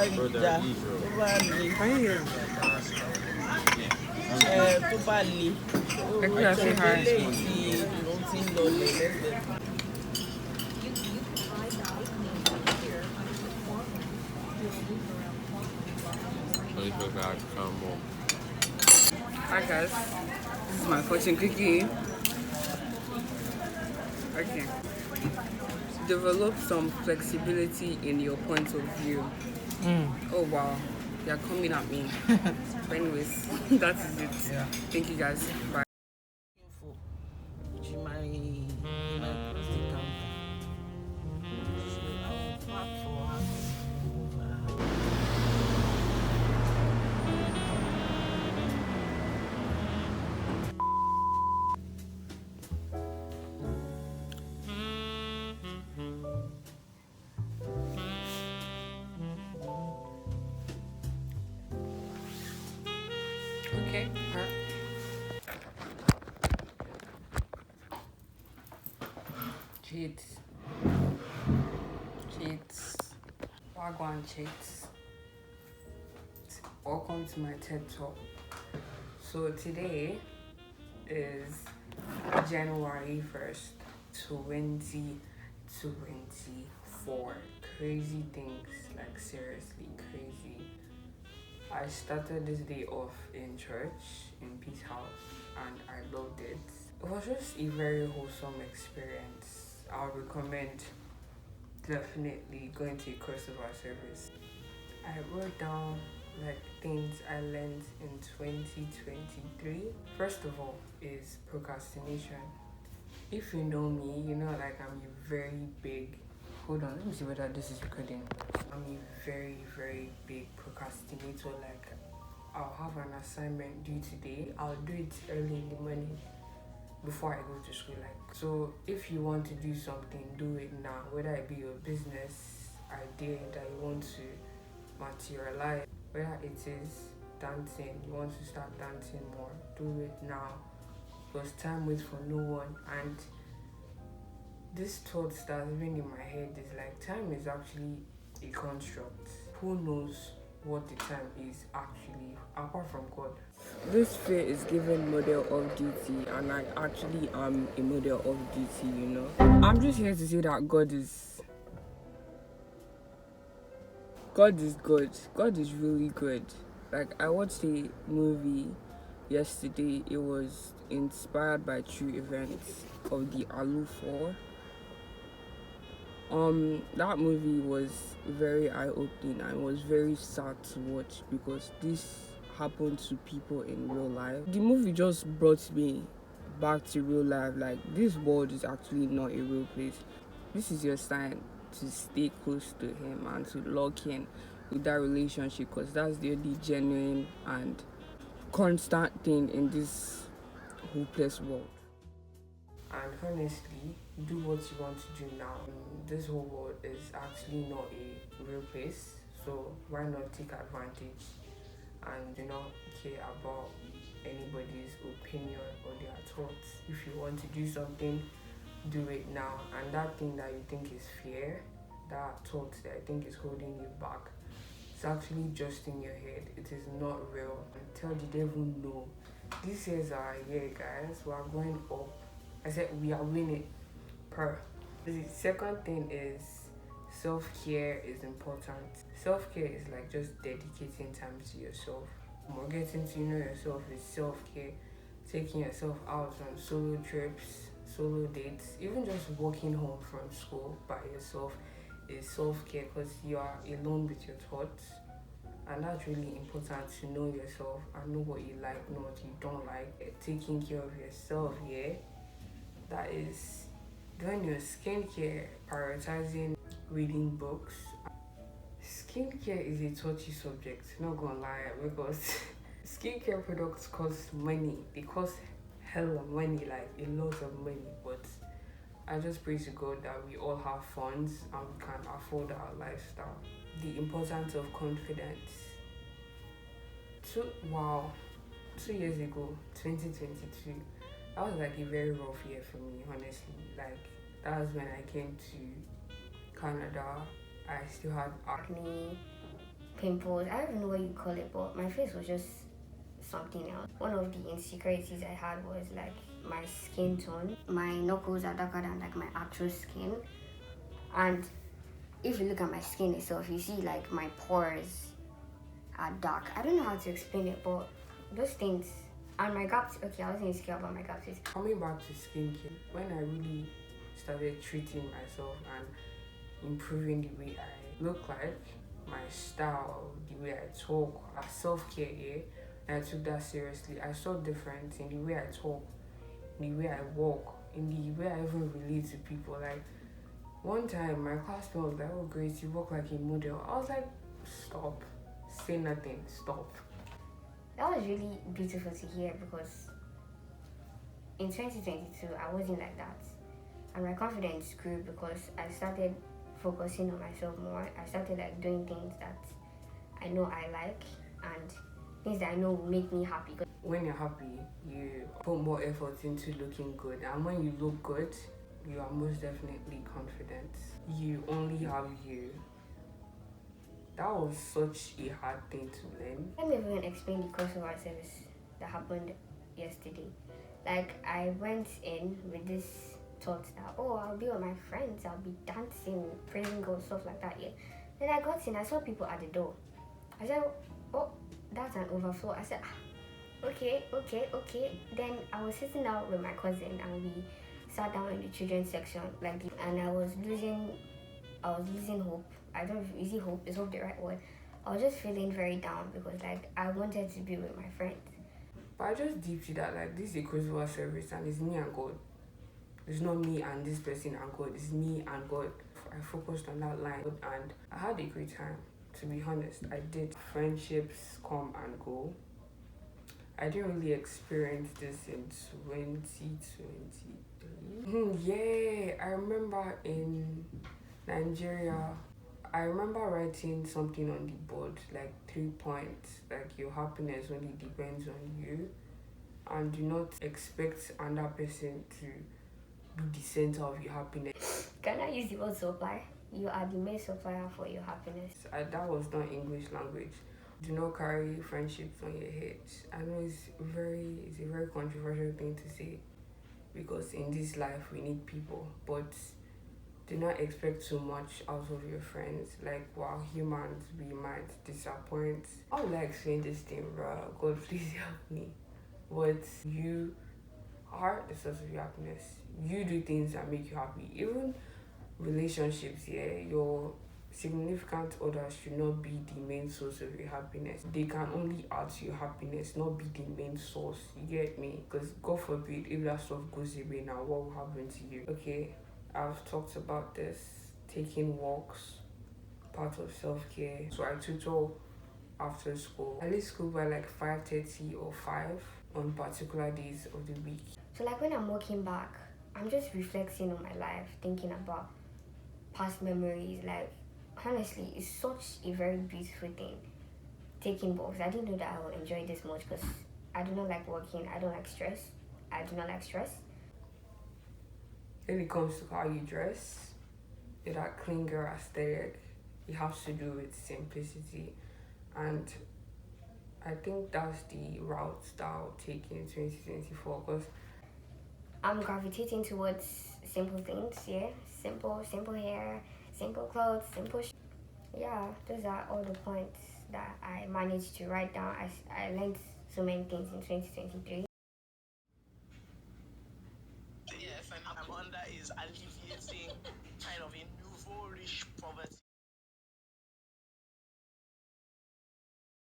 Hi guys, this is my fortune cookie. Okay. Develop some flexibility in your point of view. Oh wow, you're coming at me. But anyways, that is it. Yeah. Thank you guys. Bye. Okay. Cheats. Wagwan cheats. Welcome to my TED Talk. So today is January 1st, 2024. Crazy things, like seriously crazy. I started this day off in church, in Peace House, and I loved it. It was just a very wholesome experience. I would recommend definitely going to a crossover service. I wrote down like things I learned in 2023. First of all is procrastination. If you know me, you know like I'm a very big, hold on, let me see whether this is recording. I'm a very, very big procrastinator. Like I'll have an assignment due today, I'll do it early in the morning before I go to school. Like, so if you want to do something, do it now, whether it be your business idea that you want to materialize, whether it is dancing, you want to start dancing more, do it now, because time waits for no one. And this thought that's been in my head is like, time is actually a construct. Who knows what the time is actually, apart from God? This fear is given model of duty, and I actually am a model of duty, you know. I'm just here to say that God is good. God is really good. Like, I watched a movie yesterday. It was inspired by true events of the Alu 4. That movie was very eye-opening and was very sad to watch because this happened to people in real life. The movie just brought me back to real life. Like, this world is actually not a real place. This is your sign to stay close to him and to lock in with that relationship, because that's the only genuine and constant thing in this hopeless world. And honestly, do what you want to do now. This whole world is actually not a real place, so why not take advantage and do not care about anybody's opinion or their thoughts. If you want to do something, do it now. And that thing that you think is fear, that thought that I think is holding you back, it's actually just in your head. It is not real. And tell the devil no. This is our year, guys. We are going up. I said we are winning. The second thing is self-care is important. Self-care is like just dedicating time to yourself. More getting to know yourself is self-care. Taking yourself out on solo trips, solo dates, even just walking home from school by yourself is self-care, because you are alone with your thoughts. And that's really important, to know yourself and know what you like, know what you don't like. Taking care of yourself, yeah. That is doing your skincare, prioritizing reading books. Skincare is a touchy subject, not gonna lie, because skincare products cost money. They cost hella money, like a lot of money. But I just pray to God that we all have funds and we can afford our lifestyle. The importance of confidence. 2 years ago, 2022, that was like a very rough year for me, honestly. Like, that was when I came to Canada. I still had acne, pimples. I don't even know what you call it, but my face was just something else. One of the insecurities I had was like my skin tone. My knuckles are darker than like my actual skin, and if you look at my skin itself, you see like my pores are dark. I don't know how to explain it, but those things. And my gaps, okay, I wasn't insecure about my gaps. Coming back to skincare, when I really started treating myself and improving the way I look like, my style, the way I talk, self-care, yeah, and I took that seriously. I saw difference in the way I talk, in the way I walk, in the way I even relate to people. Like, one time my classmate was like, "Oh Grace, you walk like a model." I was like, "Stop, say nothing, stop." That was really beautiful to hear, because in 2022 I wasn't like that, and my confidence grew because I started focusing on myself more. I started like doing things that I know I like and things that I know will make me happy. When you're happy, you put more effort into looking good, and when you look good, you are most definitely confident. You only have you. That was such a hard thing to learn. I can't even explain the crossover service that happened yesterday. Like, I went in with this thought that, oh, I'll be with my friends, I'll be dancing, praising God, stuff like that, yeah. Then I got in, I saw people at the door. I said, oh, that's an overflow. I said, okay. Then I was sitting down with my cousin and we sat down in the children's section, and I was losing hope. I don't know, is it hope? Is hope the right word? I was just feeling very down because like I wanted to be with my friends. But I just deep see that like this is a crossover service and it's me and God. It's not me and this person and God. It's me and God. I focused on that line and I had a great time. To be honest, I did. Friendships come and go. I didn't really experience this in 2023. Yeah, I remember in Nigeria, I remember writing something on the board, like 3 points, like your happiness only depends on you, and do not expect another person to be the center of your happiness. Can I use the word supply? You are the main supplier for your happiness. That was not English language. Do not carry friendships on your head. I know it's a very controversial thing to say, because in this life we need people, but do not expect too much out of your friends. Like, while humans, we might disappoint. How would I explain this thing, bro? God, please help me. But you are the source of your happiness. You do things that make you happy. Even relationships, yeah, your significant others should not be the main source of your happiness. They can only add to your happiness, not be the main source. You get me? Because God forbid, if that stuff goes away now, what will happen to you? Okay, I've talked about this. Taking walks, part of self-care. So I tutor after school. I leave school by like 5:30 or 5 on particular days of the week. So like when I'm walking back, I'm just reflecting on my life, thinking about past memories. Like, honestly, it's such a very beautiful thing. Taking walks. I didn't know that I would enjoy this much because I do not like walking. I don't like stress. I do not like stress. When it comes to how you dress, that clean girl aesthetic, it has to do with simplicity, and I think that's the route that I'll take in 2024, because I'm gravitating towards simple things, yeah. Simple hair, simple clothes, yeah, those are all the points that I managed to write down. I learned so many things in 2023. Yes, and I'm under is alleviating kind of a nouveau rich poverty.